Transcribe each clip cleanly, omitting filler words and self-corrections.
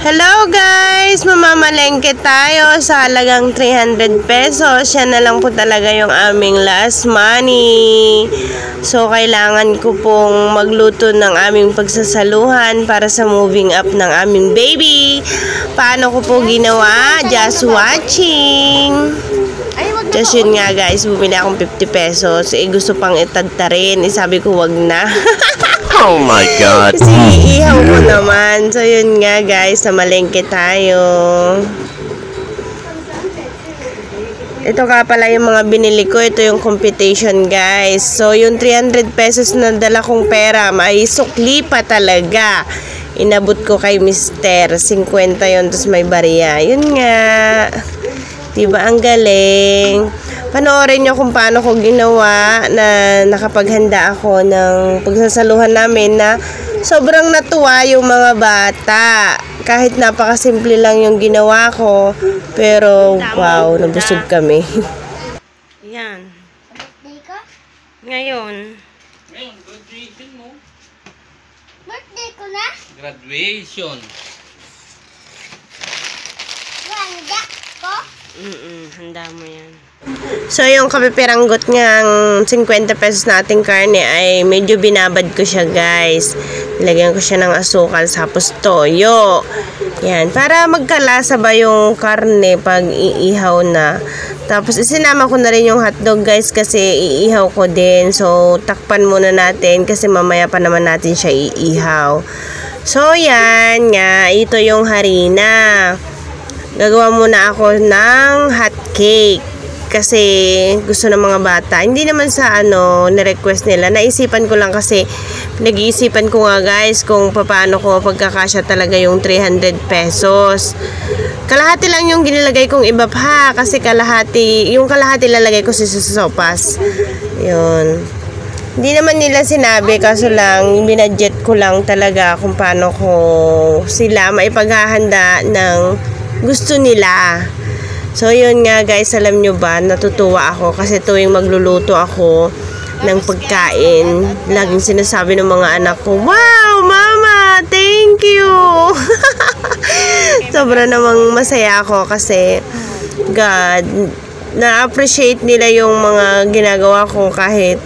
Hello guys! Mamamalengke tayo sa halagang 300 pesos. Yan na lang po talaga yung aming last money. So, kailangan ko pong magluto ng aming pagsasaluhan para sa moving up ng aming baby. Paano ko po ginawa? Just watching! Just yun nga guys, bumili akong 50 pesos. Gusto pang itadta rin. Sabi ko wag na. Oh my God. Kasi iihaw ko naman. So, yun nga guys, namalengke tayo. Ito ka pala yung mga binili ko. Ito yung computation guys. So, yung 300 pesos na dala kong pera, may sukli pa talaga. Inabot ko kay Mister. 50 yun, tapos may bariya. Yun nga. Diba, ang galing. Panoorin nyo kung paano ko ginawa na nakapaghanda ako ng pagsasaluhan namin na sobrang natuwa yung mga bata. Kahit napakasimple lang yung ginawa ko, pero wow, nabusog kami. Yan. Birthday ko? Ngayon. Ngayon, graduation mo. Birthday ko na? Graduation. Handa ko? Handa mo yan. So, yung kapipiranggot niyang 50 pesos nating karne ay medyo binabad ko siya, guys. Nilagyan ko siya ng asukal, tapos toyo. Yan, para magkalasa ba yung karne pag iihaw na. Tapos, isinama ko na rin yung hotdog, guys, kasi iihaw ko din. So, takpan muna natin kasi mamaya pa naman natin siya iihaw. So, yan nga. Ito yung harina. Gagawa muna ako ng hot cake. Kasi gusto ng mga bata. Hindi naman sa ni-request nila. Naisipan ko lang kasi nag-iisipan ko nga guys kung paano ko pagkakasya talaga yung 300 pesos. Kalahati lang yung ginilagay kong ibab ha. Kasi yung kalahati lalagay ko sa sopas. Yun. Hindi naman nila sinabi, kaso lang binadget ko lang talaga kung paano ko sila maipaghahanda ng gusto nila. So, yun nga guys, alam nyo ba, natutuwa ako kasi tuwing magluluto ako ng pagkain, laging sinasabi ng mga anak ko, wow, mama, thank you! Sobra namang masaya ako kasi, God, na-appreciate nila yung mga ginagawa ko kahit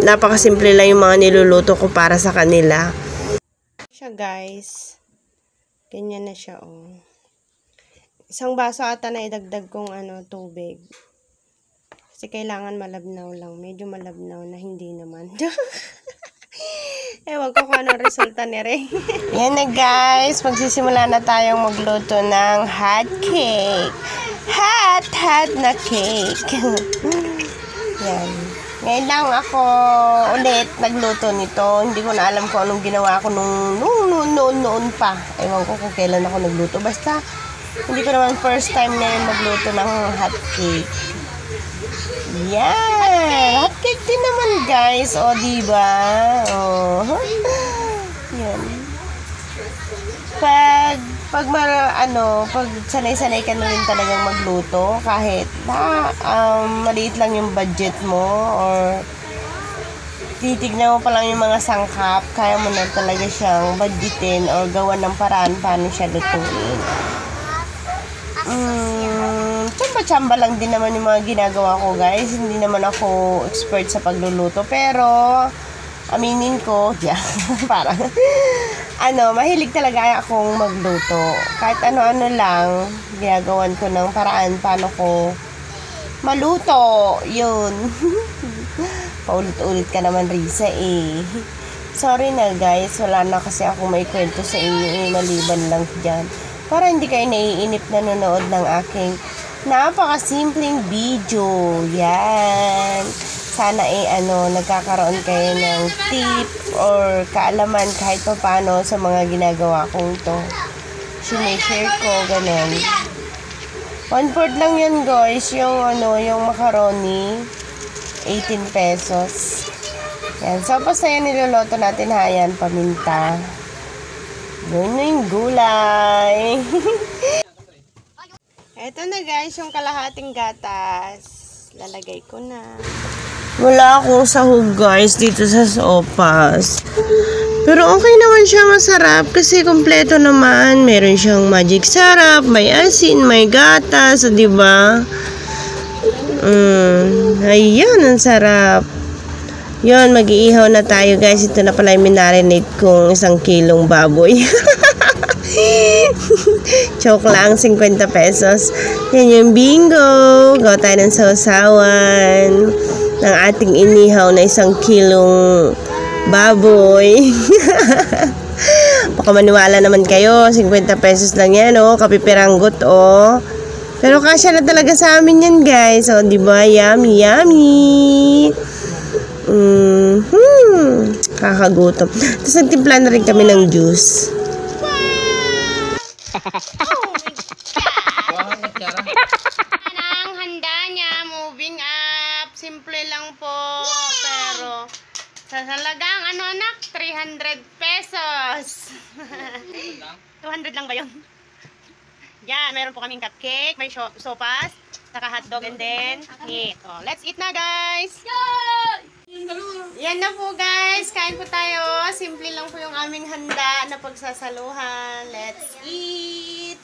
napakasimple lang yung mga niluluto ko para sa kanila. Siya guys, ganyan na siya oh. Isang baso ata na idagdag kong tubig. Kasi kailangan malabnaw lang. Medyo malabnaw na hindi naman. Ewan ko kung anong resulta ni Ray. Yan na guys. Magsisimula na tayong magluto ng hot cake. Hot na cake. Yan. Ngayon lang ako ulit nagluto nito. Hindi ko na alam kung anong ginawa ko noon pa. Ewan ko kung kailan ako nagluto. Basta hindi ko naman first time na yung magluto ng hot cake. Yan! Hot cake din naman guys. O, diba? O. Yan. Pag sanay-sanay ka na rin talagang magluto, kahit maliit lang yung budget mo, or titignan mo pa lang yung mga sangkap, kaya mo na talaga siyang budgetin or gawan ng paraan paano siya lutuin. Tsamba-tsamba lang din naman yung mga ginagawa ko guys. Hindi naman ako expert sa pagluluto. Pero, aminin ko, yeah, parang, mahilig talaga akong magluto. Kahit ano-ano lang, ginagawan ko ng paraan paano ko maluto. Yun. Paulit-ulit ka naman, Risa eh. Sorry na guys, wala na kasi ako may kwento sa inyo maliban lang dyan. Para hindi kayo naiinip na nanonood ng aking napakasimpleng video. Yan. Sana nagkakaroon kayo ng tip or kaalaman kahit pa paano sa mga ginagawa kong to. Sineshare ko, ganun. 1/4 lang yan guys, yung macaroni. 18 pesos. Yan. So, basta yan niluluto natin ha. Yan, paminta. Doon na yung gulay. Eto na guys, yung kalahating gatas. Lalagay ko na. Wala akong sahog guys dito sa sopas. Pero okay naman siya, masarap kasi kompleto naman. Meron siyang magic sarap, may asin, may gatas, di ba? Ayan, ang sarap. Yun, mag-iihaw na tayo guys. Ito na pala yung minarinate kong 1 kilong baboy. Choke lang, 50 pesos. Yan yung bingo. Gawa tayo ng sausawan ng ating inihaw na 1 kilong baboy. Baka maniwala naman kayo, 50 pesos lang yan, oh. Kapipiranggot, oh. Pero kasya na talaga sa amin yan, guys. Oh, di ba? Yummy, yummy. Kakagutom. Tapos nagtimpla na rin kami ng juice. Ang handa niya, moving up. Simple lang po. Pero sa halagang anak, 300 pesos. 200 lang ba yun? Yan, meron po kaming cupcake, may sopas, saka hotdog, and then meat. Oh, let's eat na, guys! Yan na po, guys. Kain po tayo. Simple lang po yung aming handa na pagsasaluhan. Let's eat!